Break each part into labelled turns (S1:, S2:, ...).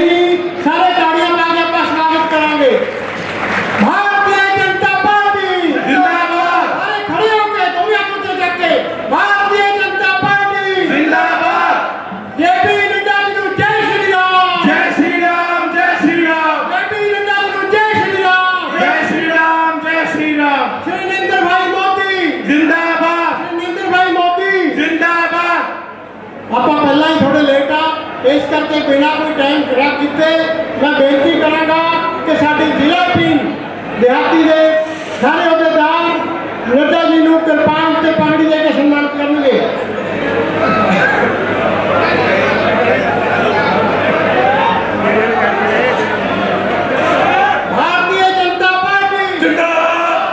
S1: सारे ताड़ियां मार के आपका स्वागत करांगे। भारतीय जनता पार्टी
S2: जिंदाबाद।
S1: अरे खड़े होके तुम यहाँ कुछ सकते। भारतीय जनता पार्टी
S2: जिंदाबाद।
S1: जेपी नड्डा जी को जय श्री राम।
S2: जय श्री राम। जय श्री राम।
S1: जेपी नड्डा जी को जय श्री राम।
S2: जय श्री राम। जय श्री राम।
S1: श्री नरेंद्र भाई मोदी
S2: जिंदाबाद।
S1: श्री नरेंद्र भाई मोदी
S2: जिंदाबाद।
S1: ਆਪਾਂ ਪਹਿਲਾਂ ਹੀ ਥੋੜੇ ਲੇਟ ਆ, ਇਸ ਕਰਕੇ ਬਿਨਾਂ ਕੋਈ ਟਾਈਮ ਖਰਾਬ ਕੀਤੇ ਮੈਂ ਬੇਨਤੀ ਕਰਾਂਗਾ ਕਿ ਸਾਡੀ ਜ਼ਿਲ੍ਹਾ ਟੀਮ ਦਿਹਾਤੀ ਦੇ ਸਾਰੇ ਅਹੁਦੇਦਾਰ ਨੱਡਾ ਜੀ ਨੂੰ ਕਿਰਪਾਨ ਤੇ ਪਗੜੀ ਦੇ ਕੇ ਸਨਮਾਨਿਤ ਕਰਨਗੇ। भारतीय जनता पार्टी
S2: जिंदाबाद।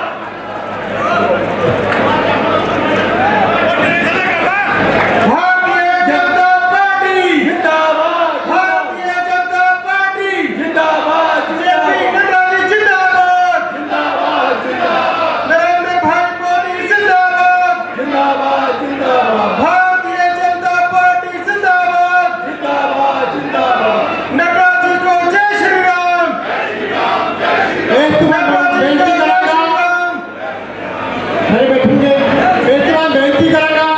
S2: भारतीय जनता पार्टी जिंदाबाद। भारतीय जनता पार्टी जिंदाबाद। जेपी नड्डा जी जिंदाबाद। जिंदाबाद। जिंदाबाद। नरेंद्र भाई मोदी जिंदाबाद। जिंदाबाद। जिंदाबाद। भारतीय जनता पार्टी जिंदाबाद। जिंदाबाद। जिंदाबाद। नड्डा जी को जय श्री राम।
S1: एक बेनती करांगा खड़े बैठेंगे। एक बेनती करांगा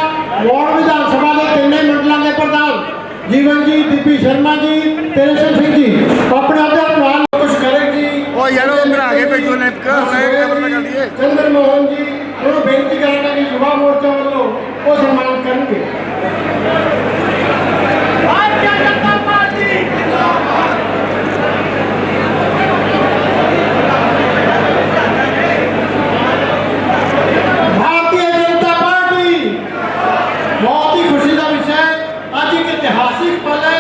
S1: वार्ड विधानसभा के तिने मंडलों के प्रधान जीवन जी, दीपी शर्मा जी, तेरेश्वर सिंह जी अपने अपने कुछ करें जी।
S3: और यार वो मेरा आगे पे क्यों नहीं कर लिए
S1: चंद्र मोहन जी उन्होंने बेनती करांगा कि युवा मोर्चा वालों को सम्मानित करेंगे। भारतीय जनता पार्टी भारतीय जनता पार्टी बहुत ही खुशी का विषय आज एक ऐतिहासिक पल है।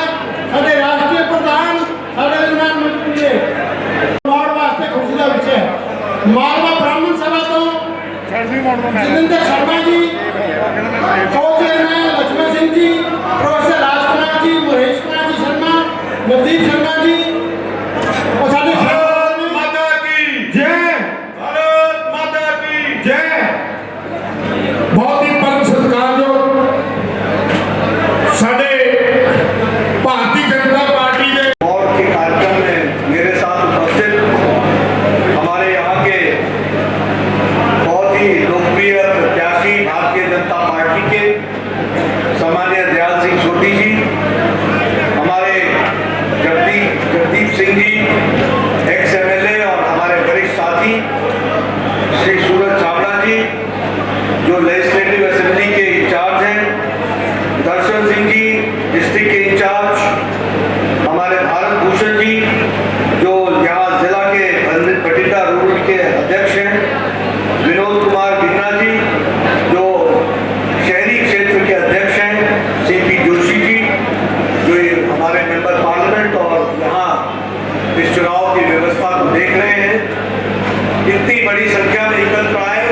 S1: साडे राष्ट्रीय प्रधान साडे प्रधानमंत्री ने अवार्ड वास्ते खुशी का विषय है। मालवा ब्राह्मण सभा तो जितेंद्र शर्मा जी, चेयरमैन लक्ष्मण सिंह जी, प्रोफेसर राजकुमार जी, महेश कुमार जी शर्मा, नवदीप शर्मा जी और साडे
S2: भारत माता की जय। भारत माता की जय। बहुत ही परम सत्कारयोग साडे भारतीय जनता पार्टी ने
S4: और के कार्यक्रम में मेरे साथ उपस्थित हमारे यहाँ के बहुत ही लोकप्रिय प्रत्याशी भारतीय जनता पार्टी के सामान्य दयाल सिंह सोढी जी, हमारे जगदीप सिंह जी एक्स MLA और हमारे वरिष्ठ साथी श्री सूरज छाबड़ा जी जो लेजिस्लेटिव असेंबली के इंचार्ज हैं, दर्शन सिंह जी डिस्ट्रिक्ट के इंचार्ज, हमारे भारत भूषण जी जो यहाँ जिला के बठिंडा रूरल के अध्यक्ष हैं, विनोद कुमार बिन्ना जी जो शहरी क्षेत्र के अध्यक्ष हैं, CP जोशी जी जो हमारे मेंबर पार्लियामेंट और यहाँ इस चुनाव की व्यवस्था को देख रहे हैं। इतनी बड़ी संख्या में एकत्र आए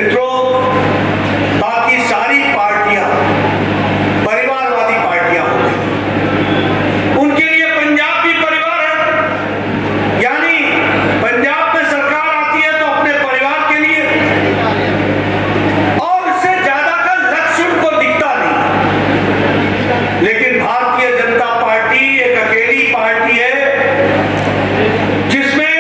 S4: मित्रों, बाकी सारी पार्टियां परिवारवादी पार्टियां हो गई। उनके लिए पंजाब भी परिवार है, यानी पंजाब में सरकार आती है तो अपने परिवार के लिए, और उससे ज्यादा का लक्ष्य उनको दिखता नहीं। लेकिन भारतीय जनता पार्टी एक अकेली पार्टी है जिसमें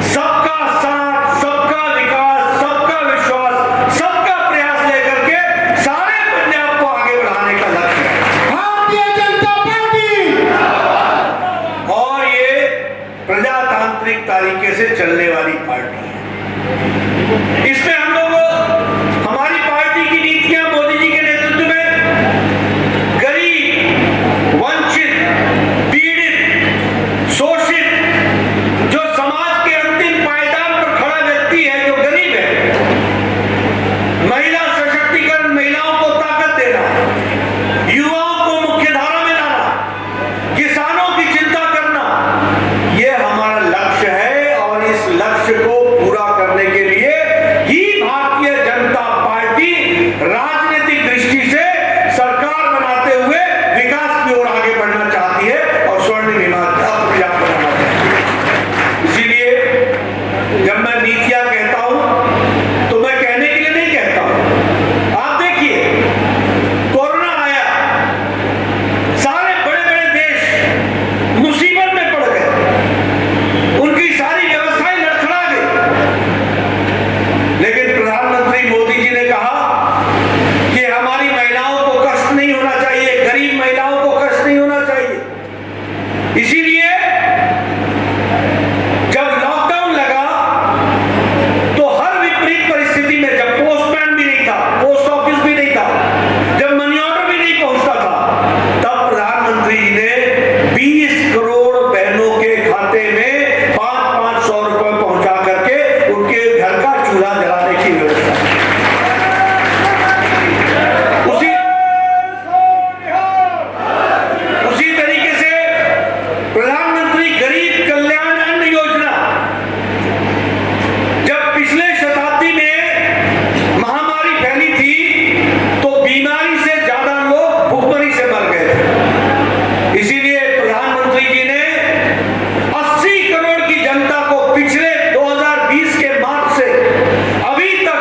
S4: सबका साथ, सबका विकास, सबका विश्वास, सबका प्रयास लेकर के सारे पंजाब को आगे बढ़ाने का लक्ष्य है।
S1: भारतीय जनता पार्टी
S4: और ये प्रजातांत्रिक तरीके से चलने वाली पार्टी है। इसमें हम लोग, हमारी पार्टी की नीतियां मोदी जी के नेतृत्व में गरीब, वंचित, पीड़ित, शोषित, जो समाज के अंतिम पायदान पर खड़ा व्यक्ति है, जो गरीब है, महिला सशक्तिकरण, महिलाओं को ताकत देना, युवाओं को मुख्य धारा में लाना, किसानों की चिंता करना, यह हमारा लक्ष्य है। और इस लक्ष्य को पूरा करने के लिए ही भारतीय जनता पार्टी राजनीतिक दृष्टि से सरकार बनाते हुए विकास की ओर आगे बढ़ना चाहती है और स्वर्णिम पंजाब बनाना चाहती है। इसीलिए जब मैं नीतियां कहता हूं तो मैं कहने के लिए नहीं कहता हूं। आप देखिए, कोरोना आया, सारे बड़े बड़े देश मुसीबत में पड़ गए, उनकी सारी व्यवस्थाएं लड़खड़ा गई। लेकिन प्रधानमंत्री मोदी जी ने कहा कि हमारी महिलाओं को कष्ट नहीं होना चाहिए, गरीब महिलाओं को कष्ट नहीं होना चाहिए। इसीलिए जब लॉकडाउन लगा तो हर विपरीत परिस्थिति में, जब पोस्टमैन भी नहीं था, पोस्ट ऑफिस भी नहीं था, जब मनी ऑर्डर भी नहीं पहुंचता था, तब प्रधानमंत्री जी ने 20 करोड़ बहनों के खाते में 500-500 रुपए पहुंचा करके उनके घर का चूल्हा जलाने की व्यवस्था की। उसी तरीके से प्रधानमंत्री गरीब कल्याण अन्न योजना, जब पिछले शताब्दी में महामारी फैली थी तो बीमारी से ज्यादा लोग भूखमरी से मर गए थे। इसीलिए प्रधानमंत्री जी ने 80 करोड़ की जनता को पिछले 2020 के मार्च से अभी तक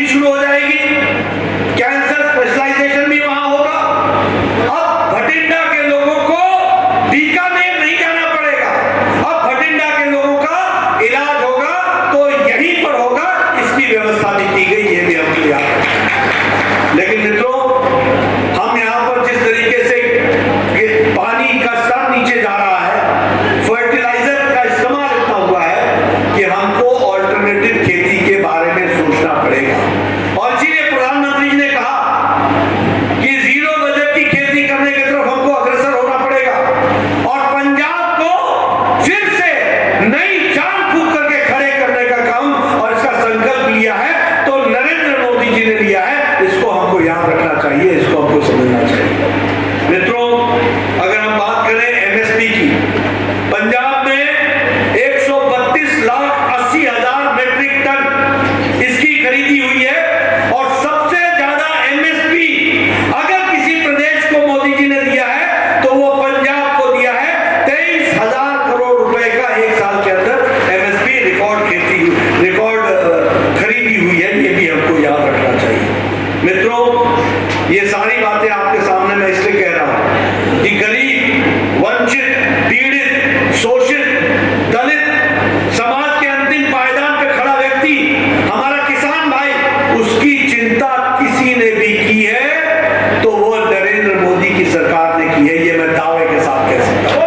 S4: मशीन शुरू हो जाएगी, कैंसर स्पेशलाइजेशन भी वहां होगा। अब भटिंडा के लोगों को बीकानेर नहीं जाना पड़ेगा, अब भटिंडा के लोगों का इलाज होगा तो यहीं पर होगा, इसकी व्यवस्था भी की गई, ये भी हमको याद है। लेकिन मित्रों, हम यहां पर जिस तरीके से पानी का स्तर नीचे जा रहा है, फर्टिलाइजर का इस्तेमाल इतना हुआ है कि हमको ऑल्टरनेटिव खेती के बारे में सोचना पड़ेगा। और इसीलिए प्रधानमंत्री जी ने कहा कि जीरो बजट की खेती करने की तरफ हमको अग्रसर होना पड़ेगा और पंजाब को फिर से नई जान फूंक करके खड़े करने का काम और इसका संकल्प लिया है, तो नरेंद्र मोदी जी ने लिया है। इसको हमको याद रखना चाहिए, इसको हमको समझना चाहिए। मित्रों, अगर हम बात करें एमएसपी की, पंजाब में 132,80,000 मेट्रिक टन इसकी खरीदी हुई है और सबसे ज्यादा एमएसपी अगर किसी प्रदेश को मोदी जी ने दिया है तो वो पंजाब को दिया है। 23,000 करोड़ रुपए का एक साल के अंदर एमएसपी रिकॉर्ड खरीदी हुई है, ये भी हमको याद रखना चाहिए। मित्रों, ये सारी बातें आपके सामने मैं इसलिए कह रहा हूं कि गरीब, वंचित, पीड़ित, शोषित, दलित समाज के अंतिम पायदान पे खड़ा व्यक्ति, हमारा किसान भाई, उसकी चिंता किसी ने भी की है तो वो नरेंद्र मोदी की सरकार ने की है, ये मैं दावे के साथ कह सकता हूं।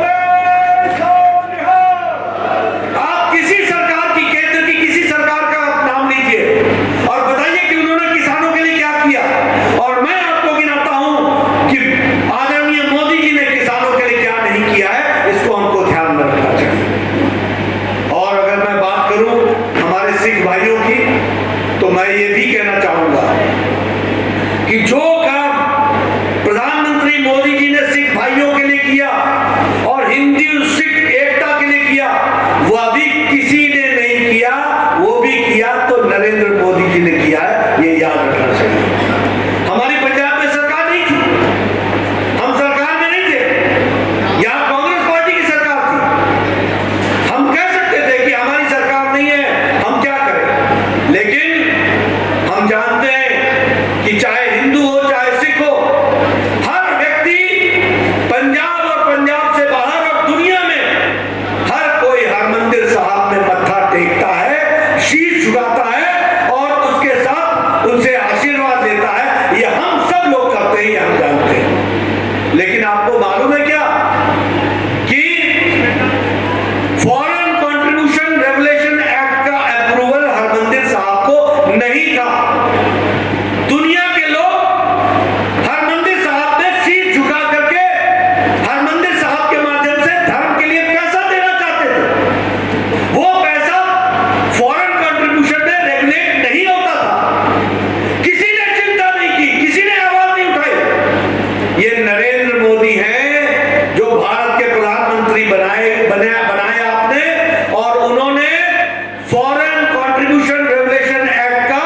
S4: आप किसी सरकार की, केंद्र की किसी सरकार का नाम लीजिए और बताइए कि उन्होंने किसानों के लिए क्या किया। और मैं आपको गिनाता हूं कि आदरणीय मोदी जी ने किसानों के लिए क्या नहीं किया है, इसको हमको ध्यान में रखना चाहिए। और अगर मैं बात करूं हमारे सिख भाइयों की, तो मैं ये भी कहना चाहूंगा कि जो काम प्रधानमंत्री मोदी जी ने सिख भाइयों के लिए किया और हिंदू सिख एकता के लिए किया, वो अभी किसी ने नहीं किया, वो भी किया तो नरेंद्र मोदी जी ने किया है, ये याद रखना चाहिए। हमारी पंजाब में सरकार नहीं थी, हम सरकार में नहीं थे, यहां कांग्रेस पार्टी की सरकार थी। हम कह सकते थे कि हमारी सरकार नहीं है, हम क्या करें, लेकिन हम जानते हैं कि चाहे हिंदू हो चाहे सिख हो, हर व्यक्ति पंजाब और पंजाब से बाहर और दुनिया में हर कोई हरमंदिर साहब में मत्था टेकता है, शीश झुकाता है और उसके साथ उनसे आशीर्वाद लेता है। ये हम सब लोग करते हैं, ये हम जानते हैं। लेकिन आपको मालूम है क्या कि फॉरेन कंट्रीब्यूशन रेगुलेशन एक्ट का अप्रूवल हरमंदिर साहब को नहीं था। दुनिया के लोग हरमंदिर साहब में शीश झुका करके हरमंदिर साहब के माध्यम से धर्म के लिए पैसा देना चाहते थे। वो पैसा फॉरेन कंट्रीब्यूशन में रेगुलेट नहीं होता था, किसी ने चिंता नहीं की, किसी ने आवाज नहीं उठाई। ये नरेंद्र मोदी हैं जो भारत के प्रधानमंत्री बनाया आपने, और उन्होंने फॉरेन कंट्रीब्यूशन रेगुलेशन एक्ट का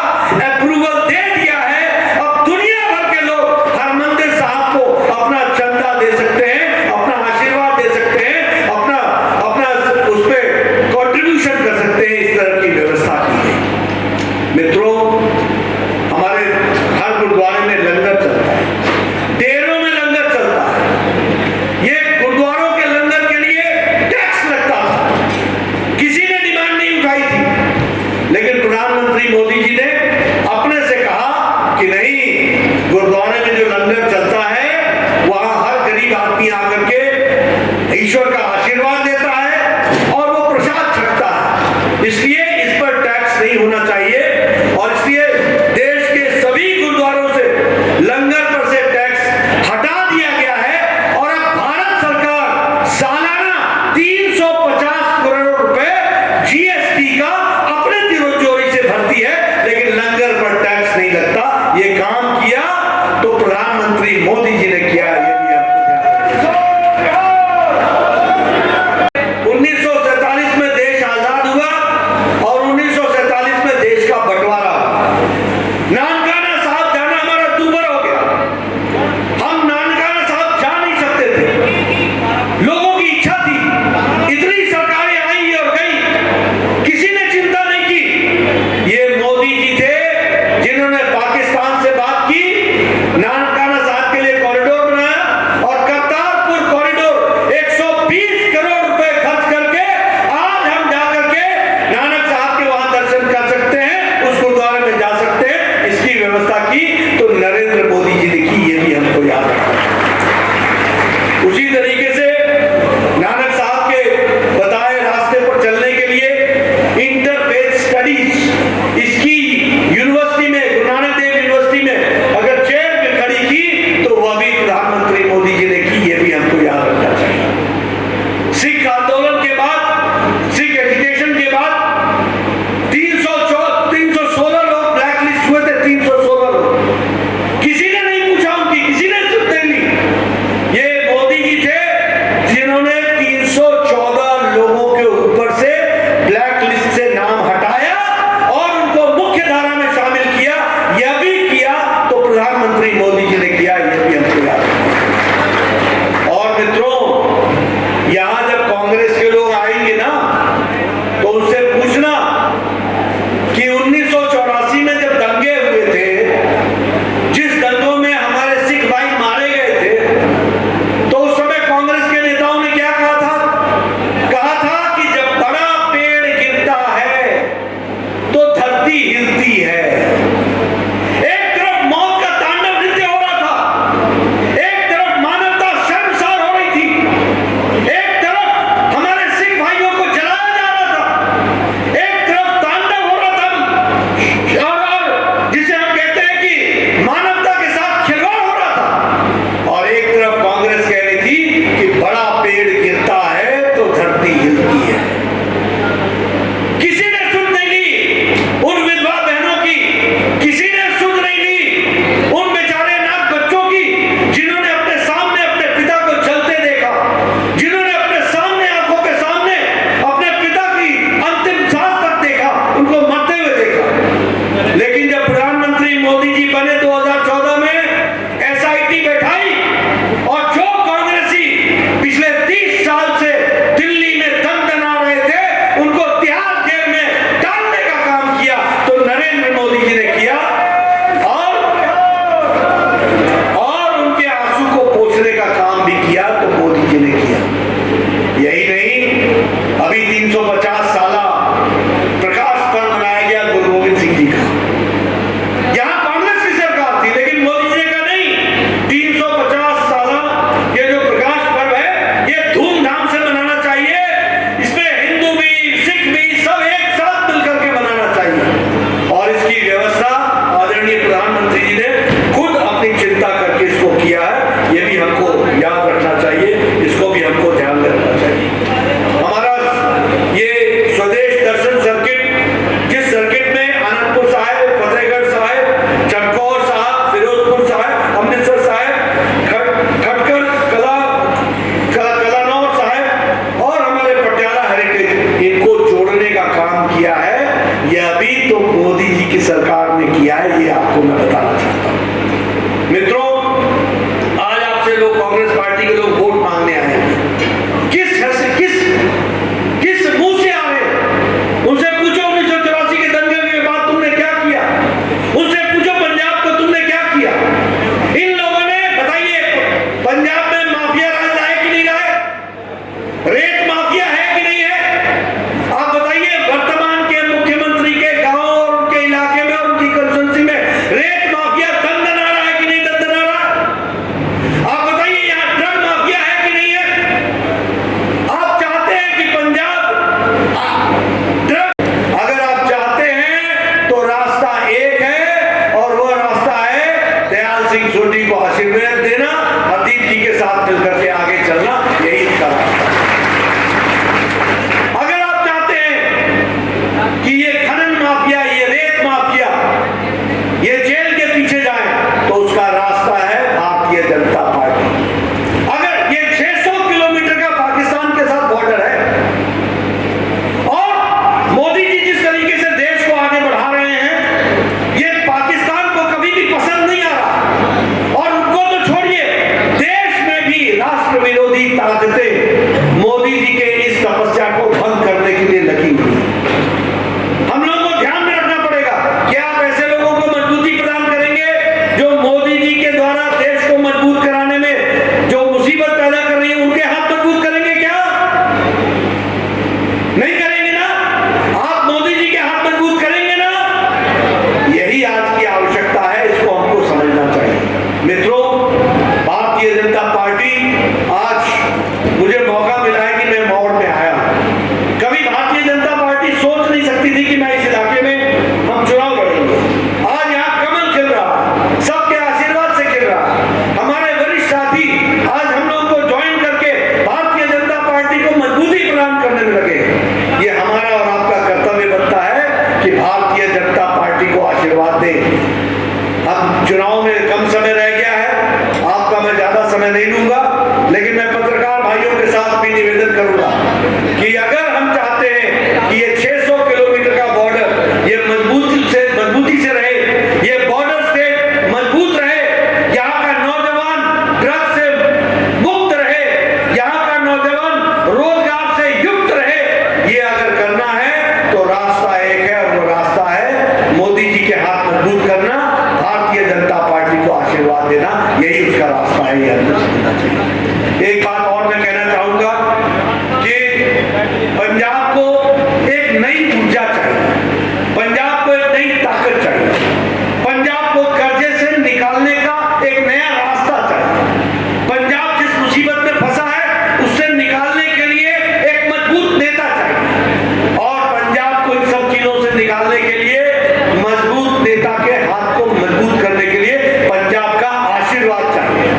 S4: अप्रूवल दे दिया है। अब दुनिया भर के लोग हरमंदिर साहब को अपना चंदा दे सकते हैं, अपना आशीर्वाद दे सकते हैं, अपना उस पर कंट्रीब्यूशन कर सकते हैं। इस तरह की व्यवस्था की गई। मित्रों, हमारे हर गुरुद्वारे में लंगर चलता है, डेरों में लंगर चलता है। ये गुरुद्वारों के लंगर के लिए टैक्स लगता था, किसी ने डिमांड नहीं उठाई थी, लेकिन प्रधानमंत्री मोदी जी ने अपने से कहा कि नहीं, गुरुद्वारे में जो लंगर चलता है वहां हर गरीब आदमी आकर के ईश्वर का आशीर्वाद देता है और वो प्रसाद छकता है, इसलिए इस पर टैक्स नहीं होना चाहिए। और इसलिए देश के सभी गुरुद्वारों से लंगर पर से टैक्स हटा दिया गया है और अब भारत सरकार सालाना 350 करोड़ रुपए जीएसटी का अपने तिजोरी से भरती है, लेकिन लंगर पर टैक्स नहीं लगता। ये काम किया तो प्रधानमंत्री मोदी जी ने किया, ये भी आपको ध्यान रखना है। सिंह सोढी को आशीर्वाद देना, हरदीप जी के साथ मिलकर के आगे चलना, यही इसका रास्ता है। अगर आप चाहते हैं कि ये खनन माफिया, ये रेत माफिया, ये जेल के पीछे जाए, तो उसका रास्ता है भारतीय जनता पार्टी। अगर ये 600 किलोमीटर का पाकिस्तान के साथ बॉर्डर है और मोदी जी जिस तरीके से देश को आगे बढ़ा रहे हैं, ये पाकिस्तान को कभी भी पसंद नहीं आ रहा। और उनको तो छोड़िए, देश में भी राष्ट्र विरोधी ताकतें मोदी जी के इस तपस्या को भंग करने के लिए लगी हुई हैं। हम लोगों को ध्यान में रखना पड़ेगा कि आप ऐसे लोगों को मजबूती प्रदान करेंगे जो मोदी जी के द्वारा देश को मजबूत कराने में जो मुसीबत पैदा कर रही है, उनके हाथ मजबूत करेंगे क्या? नहीं करेंगे ना? आप मोदी जी के हाथ मजबूत करेंगे ना? यही आज की आवश्यकता है, इसको हमको समझना चाहिए। मित्रों, भारतीय जनता पार्टी, आज मुझे मौका मिला है कि मैं मौड़ में आया। कभी भारतीय जनता पार्टी सोच नहीं सकती थी कि मैं इस इलाके में हम चुनाव लड़ेंगे। आज यहाँ कमल खिल रहा है, सबके आशीर्वाद से खिल रहा है। हमारे वरिष्ठ साथी आज हम लोगों को ज्वाइन करके भारतीय जनता पार्टी को मजबूती प्रदान करने में लगे। ये हमारा और आपका कर्तव्य बनता है कि भारतीय जनता पार्टी को आशीर्वाद दें। अब चुनाव में कम समय रह गया है, आपका मैं ज्यादा समय नहीं लूंगा, लेकिन मैं पत्रकार भाइयों के साथ भी निवेदन करूंगा कि अगर हम चाहते हैं कि ये 600 किलोमीटर का बॉर्डर ये मजबूती से रहे, ये बॉर्डर स्टेट मजबूत रहे, यहाँ का नौजवान ड्रग्स से मुक्त रहे, यहाँ का नौजवान रोजगार से युक्त रहे, ये अगर करना है तो रास्ता एक है, और वो रास्ता है मोदी जी के हाथ मजबूत करना, भारतीय जनता पार्टी को आशीर्वाद देना, यही उसका रास्ता है। ये हमको समझना चाहिए। एक बात और मैं कहना चाहूंगा कि पंजाब को एक नई ऊर्जा चाहिए, पंजाब को एक नई ताकत चाहिए, पंजाब को कर्जे से निकालने का एक नया रास्ता चाहिए। पंजाब जिस मुसीबत में फंसा है उससे निकालने के लिए एक मजबूत नेता चाहिए, और पंजाब को इन सब चीजों से निकालने के लिए मजबूत नेता के हाथ को मजबूत करने के लिए पंजाब का आशीर्वाद चाहिए।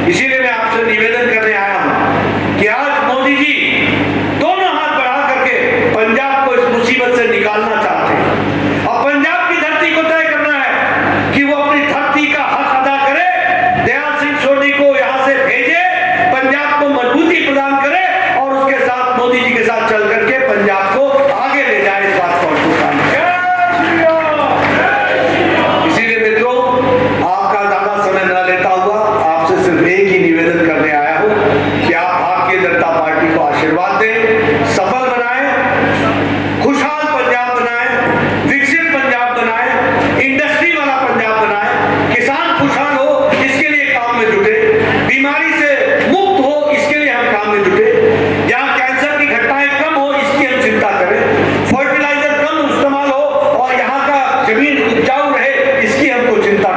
S4: इसीलिए मैं आपसे निवेदन करने आया हूं कि आज मोदी जी दोनों हाथ बढ़ा करके पंजाब को इस मुसीबत से निकालना चाहते हैं, और पंजाब की धरती को तय करना है कि वो अपनी धरती का हक अदा करे, दयाल सिंह सोढी को यहां से भेजे, पंजाब को मजबूती प्रदान करे, और उसके साथ मोदी जी के साथ चल करके पंजाब को आगे ले जाए। इस बात को हमको करना है। इसीलिए मित्रों, आपका ज्यादा समय न लेता हुआ आपसे सिर्फ एक ही निवेदन करने आया हूं कि आप भारतीय जनता पार्टी को आशीर्वाद दें, सफल बनाएं, खुशहाल पंजाब बनाएं, विकसित पंजाब बनाएं, इंडस्ट्री वाला पंजाब बनाएं, किसान खुशहाल हो इसके लिए काम में जुटे, बीमारी से मुक्त हो इसके लिए हम काम में जुटे, यहाँ कैंसर की घटनाएं कम हो इसकी हम चिंता करें, फर्टिलाइजर कम इस्तेमाल हो और यहाँ का जमीन उपजाऊ रहे इसकी हमको चिंता